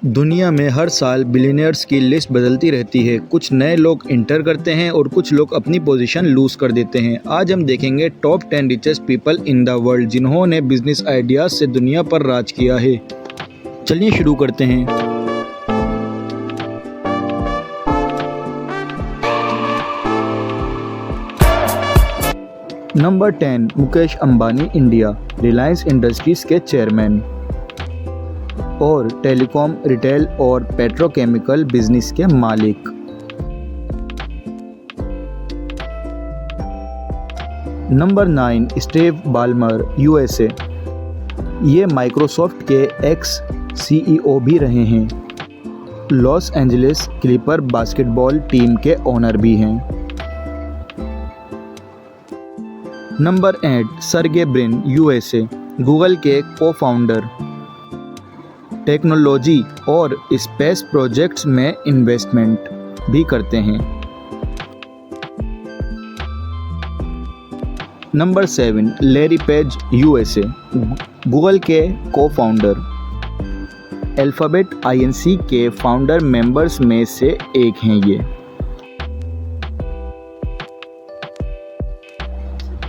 दुनिया में हर साल बिलियनियर्स की लिस्ट बदलती रहती है। कुछ नए लोग इंटर करते हैं और कुछ लोग अपनी पोजीशन लूज कर देते हैं। आज हम देखेंगे top 10 richest people in the world जिन्होंने बिजनेस आइडियाज से दुनिया पर राज किया है। चलिए शुरू करते हैं। Number 10, Mukesh Ambani, India, Reliance industries के चेयरमैन और टेलीकॉम, रिटेल और पेट्रोकेमिकल बिजनेस के मालिक। नंबर 9, स्टीव बाल्मर, यूएसए, ये माइक्रोसॉफ्ट के एक्स सीईओ भी रहे हैं। Los Angeles clipper basketball team के ओनर भी हैं। Number 8, Sergey Brin, USA, Google के को-फाउंडर, टेक्नोलॉजी और स्पेस प्रोजेक्ट्स में इन्वेस्टमेंट भी करते हैं। Number 7, Larry page, USA, Google के को-फाउंडर, अल्फाबेट आईएनसी के फाउंडर मेंबर्स में से एक हैं ये।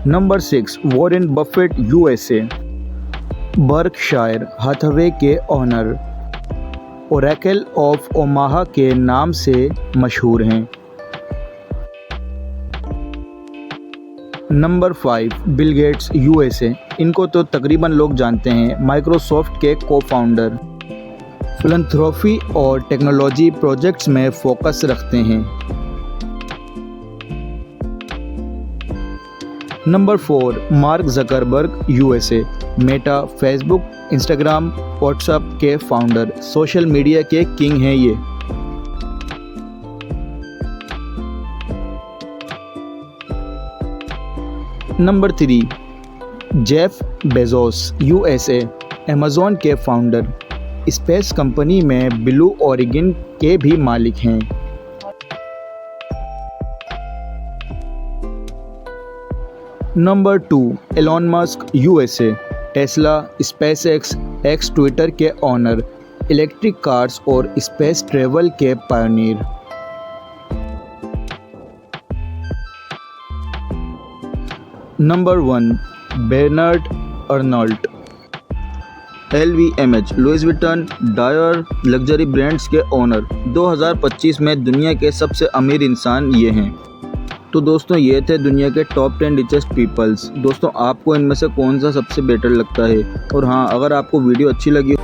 Number 6, Warren Buffett, USA, Berkshire Hathaway के ओनर, ओरेकल ऑफ ओमाहा के नाम से मशहूर हैं। नंबर 5, बिल गेट्स, यूएसए, इनको तो तकरीबन लोग जानते हैं, माइक्रोसॉफ्ट के को-फाउंडर, फिलैंथ्रोपी और टेक्नोलॉजी प्रोजेक्ट्स में फोकस रखते हैं। Number 4, Mark Zuckerberg, USA, Meta, Facebook, Instagram, WhatsApp के फाउंडर, सोशल मीडिया के किंग हैं ये। Number 3, Jeff Bezos, USA, Amazon के फाउंडर, स्पेस कंपनी में ब्लू ओरिजिन के भी मालिक हैं। Number 2, Elon Musk, USA, Tesla, SpaceX, X Twitter के ओनर, इलेक्ट्रिक कार्स और स्पेस ट्रैवल के pioneer. Number 1, Bernard Arnault, LVMH, Louis Vuitton, Dior luxury brands के ओनर, 2025 में दुनिया के सबसे अमीर इंसान ये हैं। तो दोस्तों ये थे दुनिया के टॉप 10 रिचेस्ट पीपल्स। दोस्तों आपको इनमें से कौन सा सबसे बेटर लगता है? और हाँ, अगर आपको वीडियो अच्छी लगी